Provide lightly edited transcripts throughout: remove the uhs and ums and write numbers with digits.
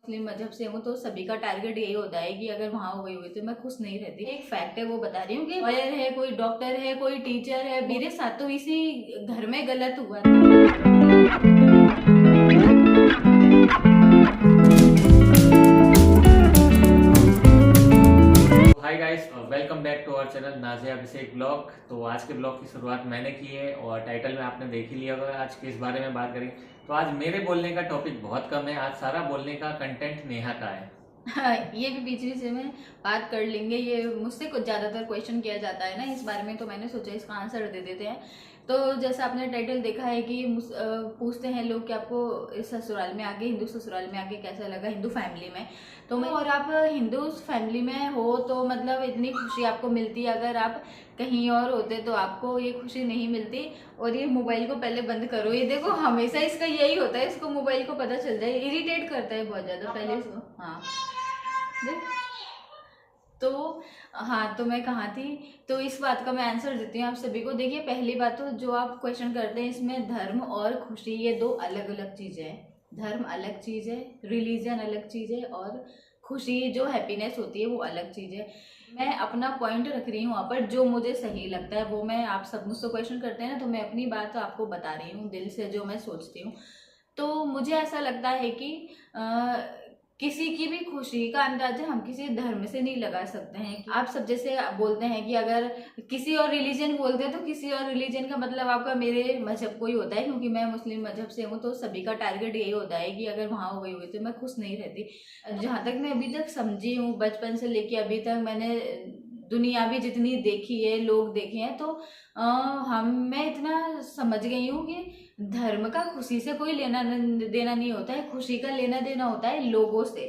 मुस्लिम मजहब से हूँ तो सभी का टारगेट यही होता है कि अगर वहाँ हो गई हुई तो मैं खुश नहीं रहती। एक फैक्ट है वो बता रही हूँ कि लॉयर है, कोई डॉक्टर है, कोई टीचर है, मेरे साथ तो इसी घर में गलत हुआ था। Hi guys, welcome back to our channel Nazia Abhishek blog. तो आज के ब्लॉग की शुरुआत मैंने की है और टाइटल में आपने देख ही लिया होगा आज किस बारे में बात करेंगे। तो आज मेरे बोलने का टॉपिक बहुत कम है, आज सारा बोलने का कंटेंट नेहा का है। हाँ, ये भी बीच बीच में बात कर लेंगे। ये मुझसे कुछ ज़्यादातर क्वेश्चन किया जाता है ना इस बारे में, तो मैंने सोचा इसका आंसर दे देते हैं। तो जैसा आपने टाइटल देखा है कि पूछते हैं लोग कि आपको इस ससुराल में आके, हिंदू ससुराल में आके कैसा लगा, हिंदू फैमिली में। तो मैं, और आप हिंदू फैमिली में हो तो मतलब इतनी खुशी आपको मिलती है, अगर आप कहीं और होते तो आपको ये खुशी नहीं मिलती। और ये मोबाइल को पहले बंद करो, ये देखो हमेशा इसका यही होता है, इसको मोबाइल को पता चल जाए, इरिटेट करता है बहुत ज़्यादा। पहले इसको, हाँ देख। तो हाँ, तो मैं कहाँ थी। तो इस बात का मैं आंसर देती हूँ आप सभी को। देखिए, पहली बात तो जो आप क्वेश्चन करते हैं, इसमें धर्म और खुशी ये दो अलग अलग चीज़ें हैं। धर्म अलग चीज़ है, रिलीजन अलग चीज़ है, और खुशी जो हैप्पीनेस होती है वो अलग चीज़ है। मैं अपना पॉइंट रख रही हूँ वहाँ पर, जो मुझे सही लगता है वो मैं, आप सब मुझसे क्वेश्चन करते हैं ना, तो मैं अपनी बात आपको बता रही हूँ दिल से जो मैं सोचती हूँ। तो मुझे ऐसा लगता है कि किसी की भी खुशी का अंदाजा हम किसी धर्म से नहीं लगा सकते हैं। कि आप सब जैसे बोलते हैं कि अगर किसी और रिलीजन बोलते हैं तो किसी और रिलीजन का मतलब आपका मेरे मजहब को ही होता है, क्योंकि मैं मुस्लिम मजहब से हूँ तो सभी का टारगेट यही होता है कि अगर वहाँ हो गई हुई तो मैं खुश नहीं रहती। जहाँ तक मैं अभी तक समझी हूँ, बचपन से लेके अभी तक मैंने दुनिया भी जितनी देखी है, लोग देखे हैं, तो मैं इतना समझ गई हूँ कि धर्म का खुशी से कोई लेना देना नहीं होता है। खुशी का लेना देना होता है लोगों से।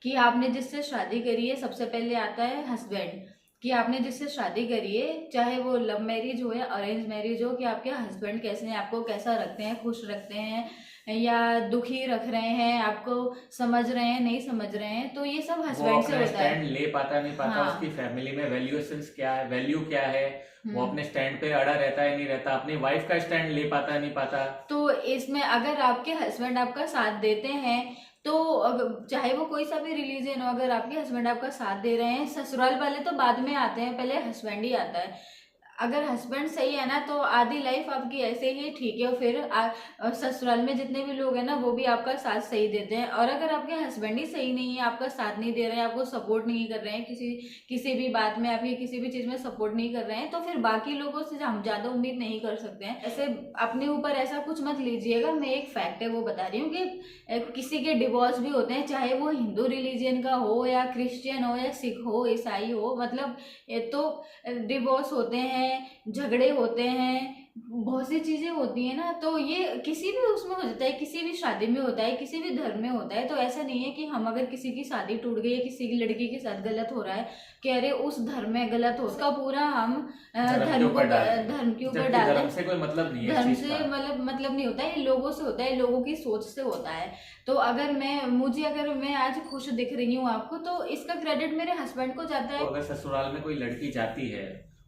कि आपने जिससे शादी करी है, सबसे पहले आता है हस्बैंड। कि आपने जिससे शादी करी है, चाहे वो लव मैरिज हो या अरेंज मैरिज हो, कि आपके हस्बैंड कैसे हैं, आपको कैसा रखते हैं, खुश रखते हैं या दुखी रख रहे हैं, आपको समझ रहे हैं, नहीं समझ रहे हैं, तो ये सब वो हस्बैंड से अपना होता है। स्टैंड ले पाता नहीं पाता, उसकी हाँ। फैमिली में वैल्यूएशंस क्या है, वैल्यू क्या है, वो हम्म। अपने स्टैंड पे अड़ा रहता है नहीं रहता, अपनी वाइफ का स्टैंड ले पाता नहीं पाता। तो इसमें अगर आपके हस्बैंड आपका साथ देते हैं, तो चाहे वो कोई सा भी रिलीजन हो, अगर आपके हस्बैंड आपका साथ दे रहे हैं, ससुराल वाले तो बाद में आते हैं, पहले हस्बैंड ही आता है। अगर हस्बैंड सही है ना, तो आधी लाइफ आपकी ऐसे ही ठीक है। फिर ससुराल में जितने भी लोग हैं ना, वो भी आपका साथ सही देते हैं। और अगर आपके हस्बैंड ही सही नहीं है, आपका साथ नहीं दे रहे हैं, आपको सपोर्ट नहीं कर रहे हैं, किसी किसी भी बात में, आपकी किसी भी चीज़ में सपोर्ट नहीं कर रहे हैं, तो फिर बाकी लोगों से हम ज़्यादा उम्मीद नहीं कर सकते हैं। ऐसे अपने ऊपर ऐसा कुछ मत लीजिएगा। मैं एक फैक्ट है वो बता रही हूँ कि किसी के डिवोर्स भी होते हैं, चाहे वो हिंदू रिलीजन का हो या क्रिश्चियन हो या सिख हो, ईसाई हो, मतलब ये तो डिवोर्स होते हैं, झगड़े होते हैं, बहुत सी चीजें होती है ना। तो ये किसी भी उसमें हो जाता है, किसी भी शादी में होता है, किसी भी धर्म में होता है। तो ऐसा नहीं है कि हम अगर किसी की शादी टूट गई या किसी की लड़की के साथ गलत हो रहा है कि अरे उस धर्म में गलत हो, उसका पूरा हम धर्म के ऊपर डाल दें, धर्म के ऊपर जबकि डाल धर्म दें। से कोई मतलब नहीं है इस धर्म चीज से का। मतलब नहीं होता है, ये लोगों से होता है, लोगों की सोच से होता है। तो अगर मैं आज खुश दिख रही हूँ आपको, तो इसका क्रेडिट मेरे हस्बैंड को जाता तो है। अगर ससुराल में कोई लड़की जाती है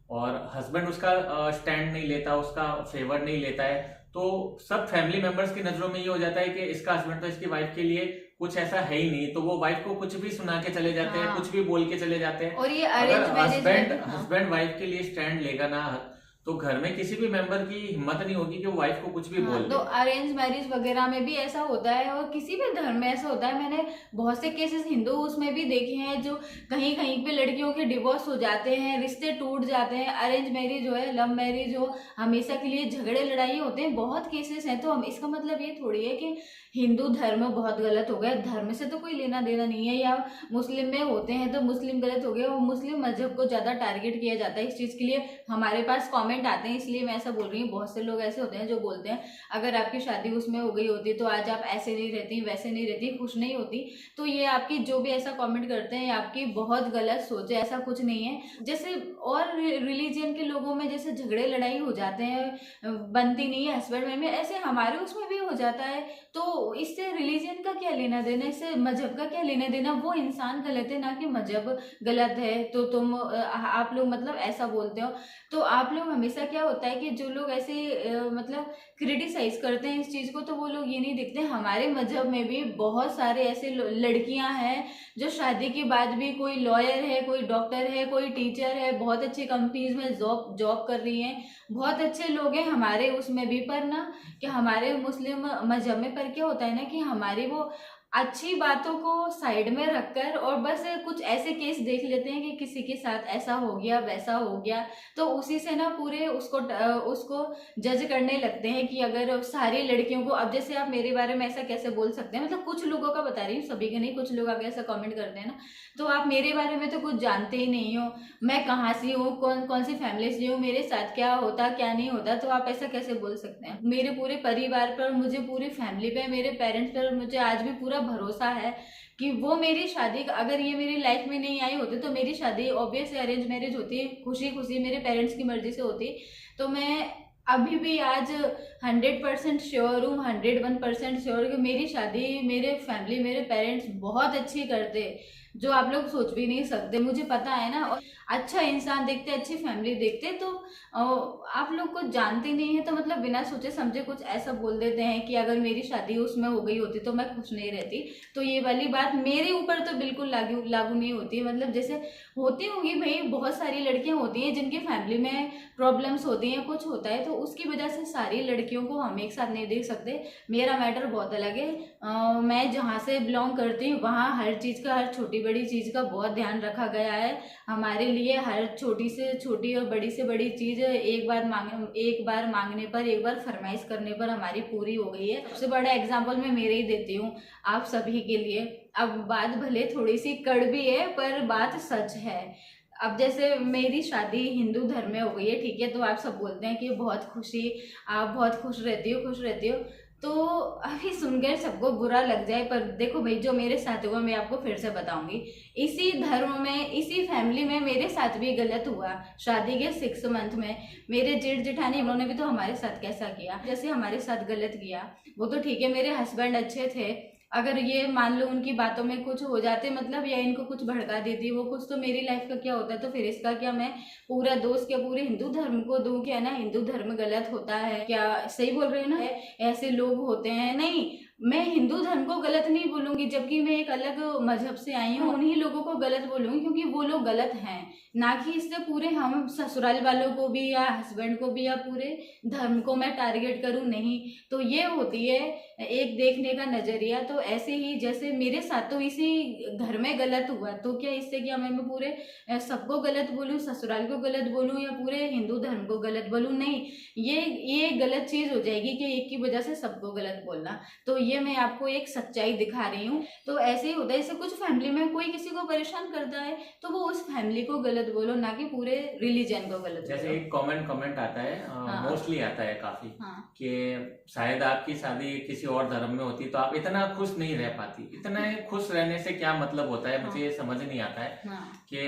और हस्बैंड उसका स्टैंड नहीं लेता, उसका फेवर नहीं लेता है, तो सब फैमिली मेंबर्स की नजरों में ये हो जाता है कि इसका हस्बैंड तो इसकी वाइफ के लिए कुछ ऐसा है ही नहीं, तो वो वाइफ को कुछ भी सुना के चले जाते हैं, कुछ हाँ, भी बोल के चले जाते हैं। और ये अगर अरेंज मैरिज में हस्बैंड भी, हाँ। हस्बैंड वाइफ के लिए स्टैंड लेगा ना, तो घर में किसी भी मेंबर की हिम्मत नहीं होगी कि वो वाइफ को कुछ भी हाँ, बोल तो दे। अरेंज मैरिज वगैरह में भी ऐसा होता है, और किसी भी धर्म में ऐसा होता है। मैंने बहुत से केसेस हिंदू उसमें भी देखे हैं, जो कहीं कहीं पे लड़कियों के डिवोर्स हो जाते हैं, रिश्ते टूट जाते हैं, अरेंज मैरिज हो या लव मैरिज हो, हमेशा के लिए झगड़े लड़ाई होते हैं, बहुत केसेस हैं। तो हम, इसका मतलब ये थोड़ी है कि हिंदू धर्म बहुत गलत हो गया, धर्म से तो कोई लेना देना नहीं है। या मुस्लिम में होते हैं तो मुस्लिम गलत हो गए, और मुस्लिम मजहब को ज़्यादा टारगेट किया जाता है इस चीज़ के लिए। हमारे पास कमेंट आते हैं, इसलिए मैं ऐसा बोल रही हूँ। बहुत से लोग ऐसे होते हैं जो बोलते हैं अगर आपकी शादी उसमें हो गई होती तो आज आप ऐसे नहीं रहती, वैसे नहीं रहती, खुश नहीं होती। तो ये आपकी, जो भी ऐसा कमेंट करते हैं, आपकी बहुत गलत सोच है, ऐसा कुछ नहीं है। जैसे और रिलीजन के लोगों में जैसे झगड़े लड़ाई हो जाते हैं, बनती नहीं है हस्बैंड में, ऐसे हमारे उसमें भी हो जाता है। तो इससे रिलीजन का क्या लेना देना, इससे मजहब का क्या लेना देना। वो इंसान गलत है ना कि मजहब गलत है। तो तुम आप लोग मतलब ऐसा बोलते हो। तो आप लोग हमेशा हमेशा क्या होता है कि जो लोग ऐसे मतलब क्रिटिसाइज करते हैं इस चीज़ को, तो वो लोग ये नहीं देखते हमारे मजहब में भी बहुत सारे ऐसे लड़कियां हैं जो शादी के बाद भी कोई लॉयर है, कोई डॉक्टर है, कोई टीचर है, बहुत अच्छी कंपनीज में जॉब जॉब कर रही हैं, बहुत अच्छे लोग हैं हमारे उसमें भी। पर ना कि हमारे मुस्लिम मजहब में पर क्या होता है ना कि हमारी वो अच्छी बातों को साइड में रखकर और बस कुछ ऐसे केस देख लेते हैं कि किसी के साथ ऐसा हो गया वैसा हो गया, तो उसी से ना पूरे उसको जज करने लगते हैं कि अगर सारी लड़कियों को, अब जैसे आप मेरे बारे में ऐसा कैसे बोल सकते हैं, मतलब कुछ लोगों का बता रही हूँ, सभी के नहीं, कुछ लोग आगे ऐसा कमेंट करते हैं ना, तो आप मेरे बारे में तो कुछ जानते ही नहीं हो, मैं कहाँ से हूँ, कौन कौन सी फैमिली से हूँ, मेरे साथ क्या होता क्या नहीं होता, तो आप ऐसा कैसे बोल सकते हैं। मेरे पूरे परिवार पर, मुझे पूरी फैमिली पे, मेरे पेरेंट्स पर मुझे आज भी पूरा भरोसा है कि वो मेरी शादी, अगर ये मेरी लाइफ में नहीं आई होती तो मेरी शादी ऑब्वियसली अरेंज मैरिज होती, खुशी खुशी मेरे पेरेंट्स की मर्जी से होती। तो मैं अभी भी आज 100% श्योर हूँ, 101% श्योर कि मेरी शादी मेरे फैमिली, मेरे पेरेंट्स बहुत अच्छी करते, जो आप लोग सोच भी नहीं सकते, मुझे पता है ना। और अच्छा इंसान देखते, अच्छी फैमिली देखते, तो आप लोग कुछ जानते नहीं है तो मतलब बिना सोचे समझे कुछ ऐसा बोल देते हैं कि अगर मेरी शादी उसमें हो गई होती तो मैं खुश नहीं रहती। तो ये वाली बात मेरे ऊपर तो बिल्कुल लागू लागू नहीं होती। मतलब जैसे होती होंगी भाई, बहुत सारी लड़कियां होती हैं जिनकी फैमिली में प्रॉब्लम्स होती हैं, कुछ होता है, तो उसकी वजह से सारी लड़कियों को हम एक साथ नहीं देख सकते। मेरा मैटर बहुत अलग है। मैं जहाँ से बिलोंग करती हूँ वहाँ हर चीज़ का, हर छोटी बड़ी चीज़ का बहुत ध्यान रखा गया है हमारे लिए। हर छोटी से छोटी और बड़ी से बड़ी चीज़ एक बार मांगने पर, एक बार फरमाइश करने पर हमारी पूरी हो गई है। सबसे बड़ा एग्जाम्पल मैं मेरे ही देती हूँ आप सभी के लिए। अब बात भले थोड़ी सी कड़वी है पर बात सच है। अब जैसे मेरी शादी हिंदू धर्म में हो गई है, ठीक है, तो आप सब बोलते हैं कि बहुत खुशी, आप बहुत खुश रहती हो, तो अभी सुनकर सबको बुरा लग जाए, पर देखो भाई जो मेरे साथ हुआ मैं आपको फिर से बताऊंगी। इसी धर्म में, इसी फैमिली में मेरे साथ भी गलत हुआ। शादी के 6 मंथ में मेरे जेठ जेठानी, उन्होंने भी तो हमारे साथ कैसा किया, जैसे हमारे साथ गलत किया। वो तो ठीक है, मेरे हस्बैंड अच्छे थे, अगर ये मान लो उनकी बातों में कुछ हो जाते मतलब, या इनको कुछ भड़का देती वो कुछ, तो मेरी लाइफ का क्या होता है। तो फिर इसका क्या मैं पूरा दोष क्या पूरे हिंदू धर्म को दूं क्या? ना हिंदू धर्म गलत होता है क्या? सही बोल रहे हैं ना, ऐसे लोग होते हैं। नहीं, मैं हिंदू धर्म को गलत नहीं बोलूंगी, जबकि मैं एक अलग मजहब से आई हूँ, उन्हीं लोगों को गलत बोलूंगी क्योंकि वो लोग गलत हैं, ना कि इससे पूरे हम ससुराल वालों को भी या हस्बैंड को भी या पूरे धर्म को मैं टारगेट करूँ, नहीं। तो ये होती है एक देखने का नजरिया। तो ऐसे ही जैसे मेरे साथ तो इसी घर में गलत हुआ, तो क्या इससे क्या मैं पूरे सबको गलत बोलूं, ससुराल को गलत बोलूं या पूरे हिंदू धर्म को गलत बोलूं? नहीं, ये गलत चीज हो जाएगी कि एक की वजह से सबको गलत बोलना। तो ये मैं आपको एक सच्चाई दिखा रही हूँ। तो ऐसे ही होता है, जैसे कुछ फैमिली में कोई किसी को परेशान करता है तो वो उस फैमिली को गलत बोलो, ना कि पूरे रिलीजन को गलत जैसे बोलो। एक कमेंट आता है, हाँ। मोस्टली आता है काफी, हाँ। कि शायद आपकी शादी किसी और धर्म में होती तो आप इतना खुश नहीं रह पाती। इतना खुश रहने से क्या मतलब होता है, मुझे ये समझ नहीं आता है। हाँ। कि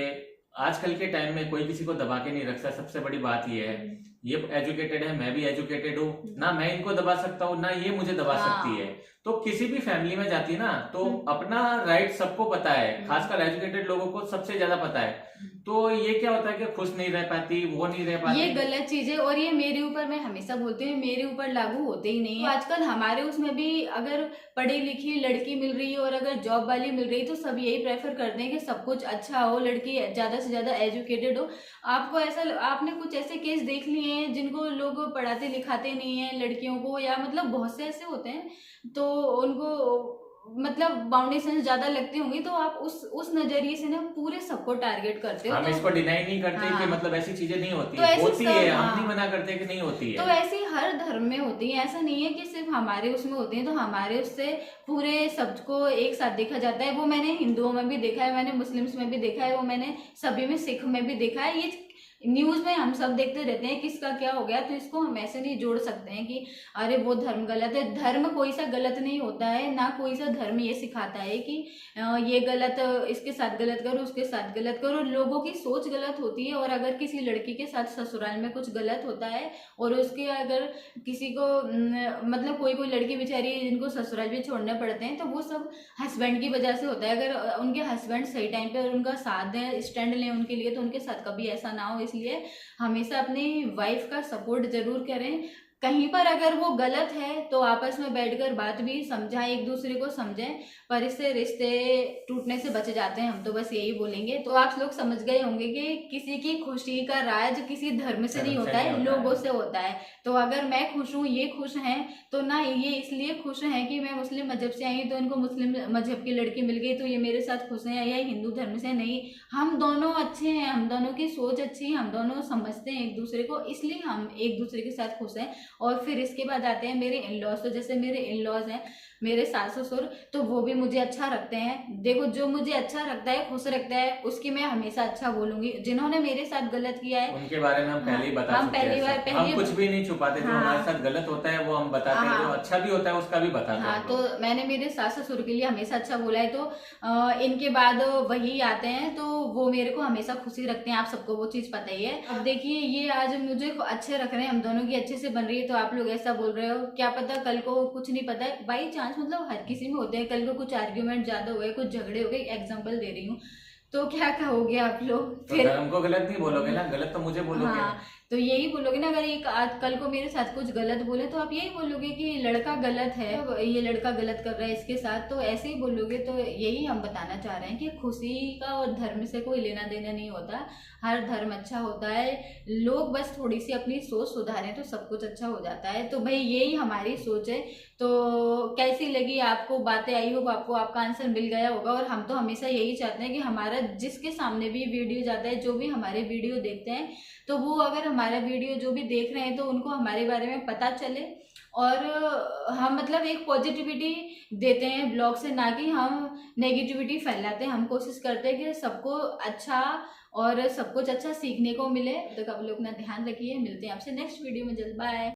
आजकल के टाइम में कोई किसी को दबा के नहीं रख सकता। सबसे बड़ी बात ये है, ये एजुकेटेड है, मैं भी एजुकेटेड हूँ, ना मैं इनको दबा सकता हूँ ना ये मुझे दबा सकती है। तो किसी भी फैमिली में जाती ना तो अपना राइट सबको पता है, खासकर एजुकेटेड लोगों को सबसे ज्यादा पता है। तो ये क्या होता है कि खुश नहीं रह पाती, वो नहीं रह पाती, ये गलत चीज है। और ये मेरे ऊपर, मैं हमेशा बोलती हूँ, मेरे ऊपर लागू होते ही नहीं है। तो आजकल हमारे उसमें भी अगर पढ़ी लिखी लड़की मिल रही है और अगर जॉब वाली मिल रही है तो सब यही प्रेफर करते हैं कि सब कुछ अच्छा हो, लड़की ज्यादा से ज्यादा एजुकेटेड हो। आपको ऐसा, आपने कुछ ऐसे केस देख लिए हैं जिनको लोग पढ़ाते लिखाते नहीं है लड़कियों को, या मतलब बहुत से ऐसे होते हैं तो उनको मतलब बाउंडेशन ज्यादा लगती होंगी, तो आप उस नजरिए से ना पूरे सबको टारगेट करते हो। हम तो इसको डिनाई नहीं करते हाँ। कि मतलब ऐसी चीजें नहीं होती तो है, ऐसे होती सब, है, हम हाँ। नहीं मना करते कि नहीं होती है। तो ऐसे हर धर्म में होती है, ऐसा नहीं है कि सिर्फ हमारे उसमें होती है। तो हमारे उससे पूरे सबको एक साथ देखा जाता है। वो मैंने हिंदुओं में भी देखा है, मैंने मुस्लिम्स में भी देखा है, वो मैंने सभी में, सिख में भी देखा है। ये न्यूज में हम सब देखते रहते हैं किसका क्या हो गया, तो इसको हम ऐसे नहीं जोड़ सकते हैं कि अरे वो धर्म गलत है। धर्म कोई सा गलत नहीं होता है, ना कोई सा धर्म ये सिखाता है कि ये गलत, इसके साथ गलत करो, उसके साथ गलत करो। लोगों की सोच गलत होती है। और अगर किसी लड़की के साथ ससुराल में कुछ गलत होता है और उसके अगर किसी को मतलब कोई लड़की बेचारी जिनको ससुराल भी छोड़ने पड़ते हैं, तो वो सब हस्बैंड की वजह से होता है। अगर उनके हस्बैंड सही टाइम पे और उनका साथ दें, स्टैंड लें उनके लिए, तो उनके साथ कभी ऐसा ना हो। इसलिए हमेशा अपनी वाइफ का सपोर्ट जरूर करें। कहीं पर अगर वो गलत है तो आपस में बैठकर बात भी समझाएं, एक दूसरे को समझें, पर इससे रिश्ते टूटने से बच जाते हैं। हम तो बस यही बोलेंगे। तो आप लोग समझ गए होंगे कि किसी की खुशी का राज किसी धर्म से नहीं होता है, लोगों से होता है। तो अगर मैं खुश हूँ, ये खुश हैं, तो ना ये इसलिए खुश हैं कि मैं मुस्लिम मजहब से आई तो इनको मुस्लिम मजहब की लड़की मिल गई तो ये मेरे साथ खुश हैं, या हिंदू धर्म से नहीं। हम दोनों अच्छे हैं, हम दोनों की सोच अच्छी है, हम दोनों समझते हैं एक दूसरे को, इसलिए हम एक दूसरे के साथ खुश हैं। और फिर इसके बाद आते हैं मेरे इन लॉज। तो जैसे मेरे इन लॉज हैं, मेरे सास ससुर, तो वो भी मुझे अच्छा रखते हैं। देखो, जो मुझे अच्छा रखता है, खुश रखता है, उसकी मैं हमेशा अच्छा बोलूंगी। जिन्होंने मेरे साथ गलत किया है उनके बारे में हम पहले ही बता सकते हैं। हम कुछ भी नहीं छुपाते, जो हमारे साथ गलत होता है वो हम बताते हैं, जो अच्छा भी होता है उसका भी बताते हैं। तो मैंने मेरे सास ससुर के लिए हमेशा अच्छा बोला है। तो इनके बाद वही आते हैं, तो वो मेरे को हमेशा खुशी रखते हैं। आप सबको वो चीज पता ही है। अब देखिए, ये आज मुझे अच्छे रख रहे हैं, हम दोनों की अच्छे से बन रही है, तो आप लोग ऐसा बोल रहे हो, क्या पता कल को कुछ नहीं पता है, बाई चांस, मतलब हर किसी में होते हैं। कल को कुछ आर्ग्यूमेंट ज्यादा हुए, कुछ झगड़े हो गए, एग्जांपल दे रही हूँ, तो क्या कहोगे आप लोग? तो फिर हमको गलत नहीं बोलोगे ना, गलत तो मुझे बोलोगे। हाँ, तो यही बोलोगे ना। अगर एक कल को मेरे साथ कुछ गलत बोले तो आप यही बोलोगे कि लड़का गलत है, ये लड़का गलत कर रहा है इसके साथ, तो ऐसे ही बोलोगे। तो यही हम बताना चाह रहे हैं कि खुशी का और धर्म से कोई लेना देना नहीं होता। हर धर्म अच्छा होता है, लोग बस थोड़ी सी अपनी सोच सुधारें तो सब कुछ अच्छा हो जाता है। तो भाई यही हमारी सोच है। तो कैसी लगी आपको बातें? आई होप आपको आपका आंसर मिल गया होगा। और हम तो हमेशा यही चाहते हैं कि हमारा जिसके सामने भी वीडियो जाता है, जो भी हमारे वीडियो देखते हैं, तो वो अगर हमारा वीडियो जो भी देख रहे हैं तो उनको हमारे बारे में पता चले, और हम मतलब एक पॉजिटिविटी देते हैं ब्लॉग से, ना कि हम नेगेटिविटी फैलाते हैं। हम कोशिश करते हैं कि सबको अच्छा और सब कुछ अच्छा सीखने को मिले। तो आप लोग अपना ध्यान रखिए, मिलते हैं आपसे नेक्स्ट वीडियो में, जल्द, बाय।